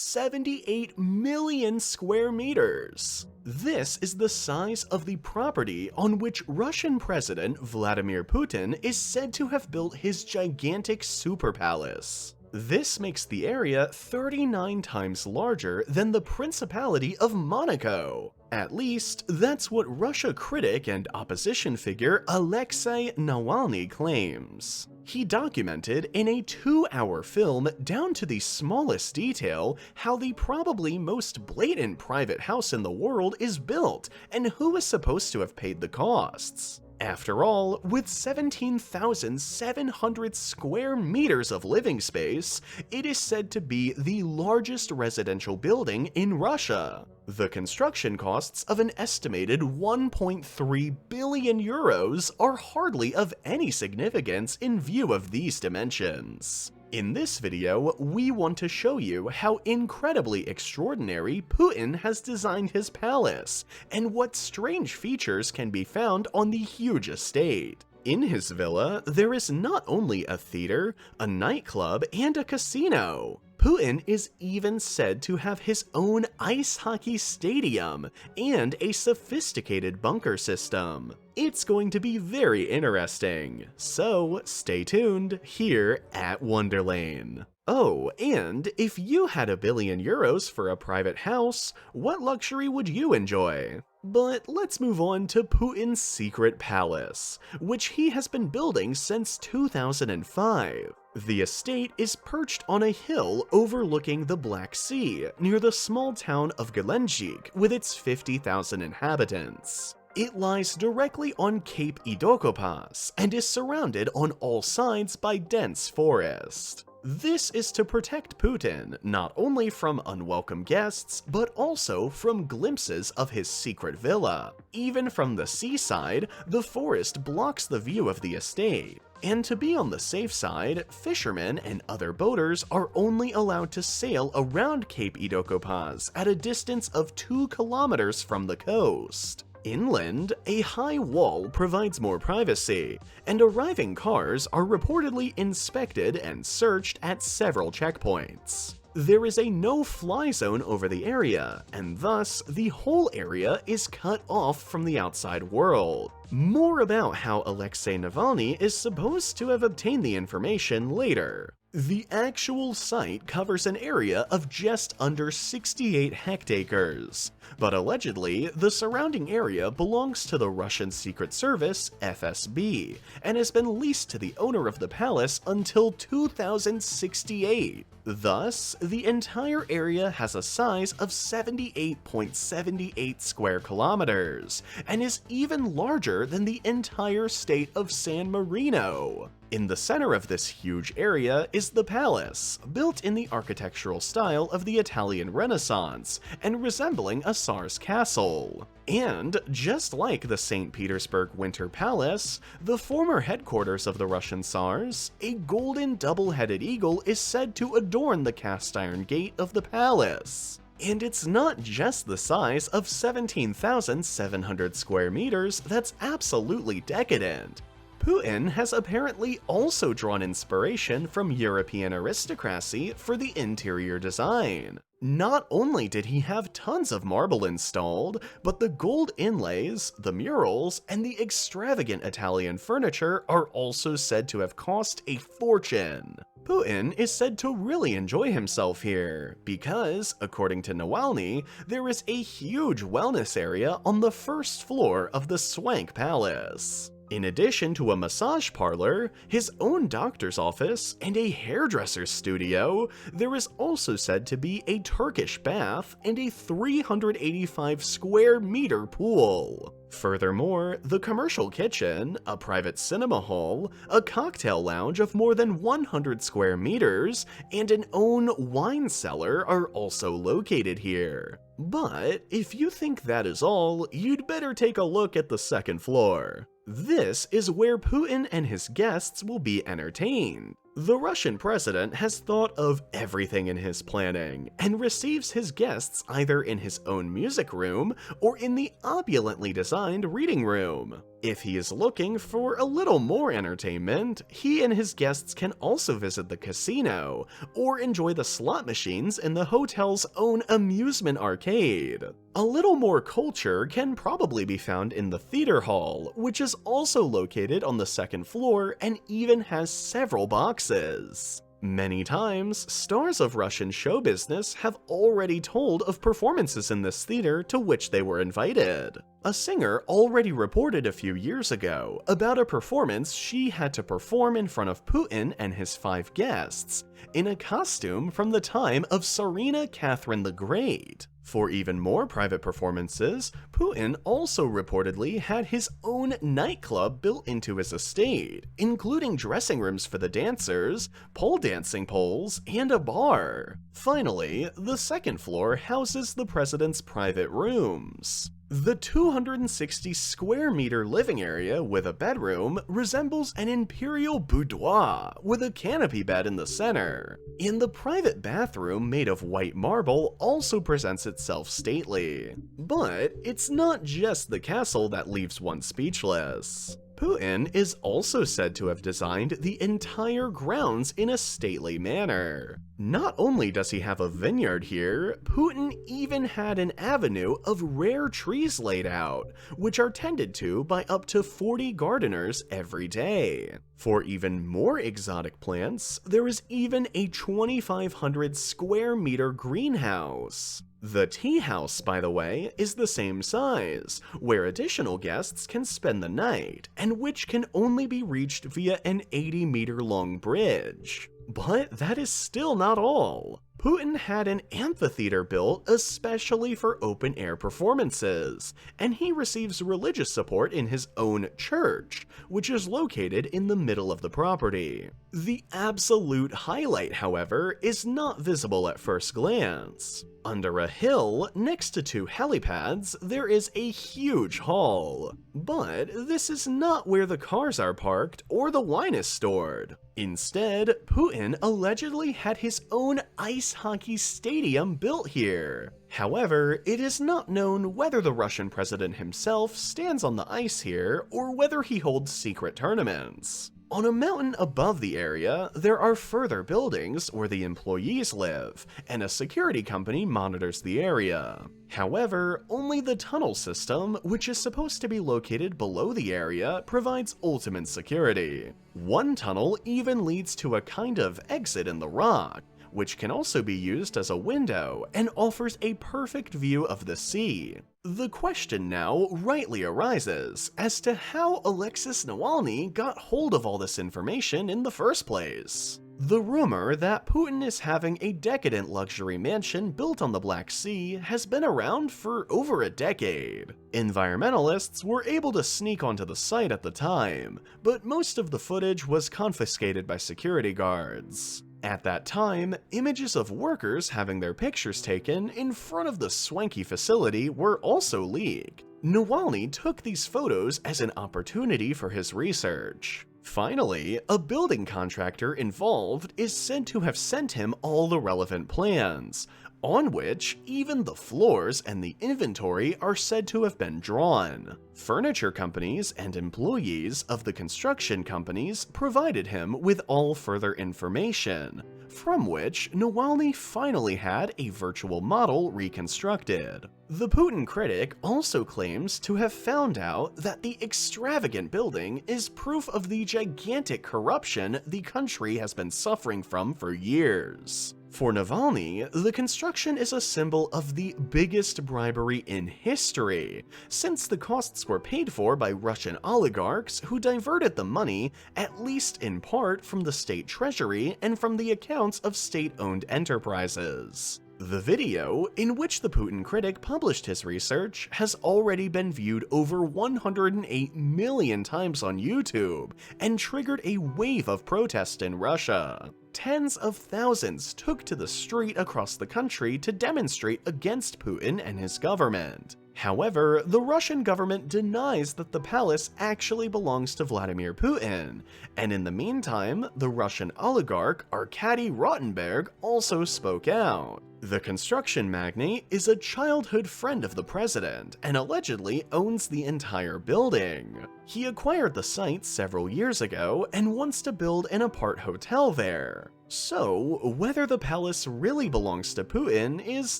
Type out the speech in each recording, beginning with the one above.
78 million square meters. This is the size of the property on which Russian President Vladimir Putin is said to have built his gigantic super palace. This makes the area 39 times larger than the Principality of Monaco. At least, that's what Russia critic and opposition figure Alexei Navalny claims. He documented in a 2-hour film down to the smallest detail how the probably most blatant private house in the world is built and who is supposed to have paid the costs. After all, with 17,700 square meters of living space, it is said to be the largest residential building in Russia. The construction costs of an estimated 1.3 billion euros are hardly of any significance in view of these dimensions. In this video, we want to show you how incredibly extraordinary Putin has designed his palace, and what strange features can be found on the huge estate. In his villa, there is not only a theater, a nightclub, and a casino. Putin is even said to have his own ice hockey stadium and a sophisticated bunker system. It's going to be very interesting, so stay tuned here at Wonderlane. Oh, and if you had €1 billion for a private house, what luxury would you enjoy? But let's move on to Putin's secret palace, which he has been building since 2005. The estate is perched on a hill overlooking the Black Sea, near the small town of Gelendzhik with its 50,000 inhabitants. It lies directly on Cape Idokopaz and is surrounded on all sides by dense forest. This is to protect Putin not only from unwelcome guests, but also from glimpses of his secret villa. Even from the seaside, the forest blocks the view of the estate. And to be on the safe side, fishermen and other boaters are only allowed to sail around Cape Idokopaz at a distance of 2 kilometers from the coast. Inland, a high wall provides more privacy, and arriving cars are reportedly inspected and searched at several checkpoints. There is a no-fly zone over the area, and thus the whole area is cut off from the outside world. More about how Alexei Navalny is supposed to have obtained the information later. The actual site covers an area of just under 68 hectares, but allegedly the surrounding area belongs to the Russian Secret Service, FSB, and has been leased to the owner of the palace until 2068. Thus, the entire area has a size of 78.78 square kilometers, and is even larger than the entire state of San Marino. In the center of this huge area is the palace, built in the architectural style of the Italian Renaissance and resembling a Tsar's castle. And just like the St. Petersburg Winter Palace, the former headquarters of the Russian Tsars, a golden double-headed eagle is said to adorn the cast iron gate of the palace. And it's not just the size of 17,700 square meters that's absolutely decadent. Putin has apparently also drawn inspiration from European aristocracy for the interior design. Not only did he have tons of marble installed, but the gold inlays, the murals, and the extravagant Italian furniture are also said to have cost a fortune. Putin is said to really enjoy himself here, because, according to Navalny, there is a huge wellness area on the first floor of the swank palace. In addition to a massage parlor, his own doctor's office, and a hairdresser's studio, there is also said to be a Turkish bath and a 385 square meter pool. Furthermore, the commercial kitchen, a private cinema hall, a cocktail lounge of more than 100 square meters, and an own wine cellar are also located here. But if you think that is all, you'd better take a look at the second floor. This is where Putin and his guests will be entertained. The Russian president has thought of everything in his planning, and receives his guests either in his own music room or in the opulently designed reading room. If he is looking for a little more entertainment, he and his guests can also visit the casino or enjoy the slot machines in the hotel's own amusement arcade. A little more culture can probably be found in the theater hall, which is also located on the second floor and even has several boxes. Many times, stars of Russian show business have already told of performances in this theater to which they were invited. A singer already reported a few years ago about a performance she had to perform in front of Putin and his 5 guests, in a costume from the time of Tsarina Catherine the Great. For even more private performances, Putin also reportedly had his own nightclub built into his estate, including dressing rooms for the dancers, pole dancing poles, and a bar. Finally, the second floor houses the president's private rooms. The 260 square meter living area with a bedroom resembles an imperial boudoir with a canopy bed in the center. And the private bathroom made of white marble also presents itself stately. But it's not just the castle that leaves one speechless. Putin is also said to have designed the entire grounds in a stately manner. Not only does he have a vineyard here, Putin even had an avenue of rare trees laid out, which are tended to by up to 40 gardeners every day. For even more exotic plants, there is even a 2,500 square meter greenhouse. The tea house, by the way, is the same size, where additional guests can spend the night, and which can only be reached via an 80-meter-long bridge. But that is still not all. Putin had an amphitheater built especially for open-air performances, and he receives religious support in his own church, which is located in the middle of the property. The absolute highlight, however, is not visible at first glance. Under a hill, next to 2 helipads, there is a huge hall. But this is not where the cars are parked or the wine is stored. Instead, Putin allegedly had his own ice hockey stadium built here. However, it is not known whether the Russian president himself stands on the ice here or whether he holds secret tournaments. On a mountain above the area, there are further buildings where the employees live, and a security company monitors the area. However, only the tunnel system, which is supposed to be located below the area, provides ultimate security. One tunnel even leads to a kind of exit in the rock, which can also be used as a window and offers a perfect view of the sea. The question now rightly arises as to how Alexei Navalny got hold of all this information in the first place. The rumor that Putin is having a decadent luxury mansion built on the Black Sea has been around for over a decade. Environmentalists were able to sneak onto the site at the time, but most of the footage was confiscated by security guards. At that time, images of workers having their pictures taken in front of the swanky facility were also leaked. Navalny took these photos as an opportunity for his research. Finally, a building contractor involved is said to have sent him all the relevant plans, on which even the floors and the inventory are said to have been drawn. Furniture companies and employees of the construction companies provided him with all further information, from which Navalny finally had a virtual model reconstructed. The Putin critic also claims to have found out that the extravagant building is proof of the gigantic corruption the country has been suffering from for years. For Navalny, the construction is a symbol of the biggest bribery in history, since the costs were paid for by Russian oligarchs who diverted the money, at least in part, from the state treasury and from the accounts of state-owned enterprises. The video, in which the Putin critic published his research, has already been viewed over 108 million times on YouTube and triggered a wave of protest in Russia. Tens of thousands took to the street across the country to demonstrate against Putin and his government. However, the Russian government denies that the palace actually belongs to Vladimir Putin, and in the meantime, the Russian oligarch Arkady Rottenberg also spoke out. The construction magnate is a childhood friend of the president and allegedly owns the entire building. He acquired the site several years ago and wants to build an apart hotel there. So, whether the palace really belongs to Putin is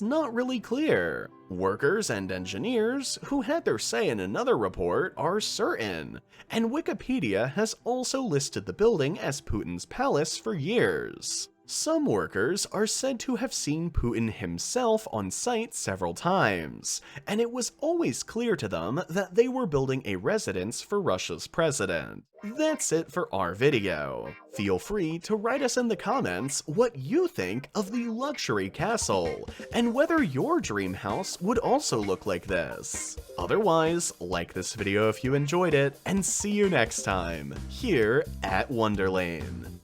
not really clear. Workers and engineers, who had their say in another report, are certain, and Wikipedia has also listed the building as Putin's palace for years. Some workers are said to have seen Putin himself on site several times, and it was always clear to them that they were building a residence for Russia's president. That's it for our video. Feel free to write us in the comments what you think of the luxury castle, and whether your dream house would also look like this. Otherwise, like this video if you enjoyed it, and see you next time, here at Wonderlane.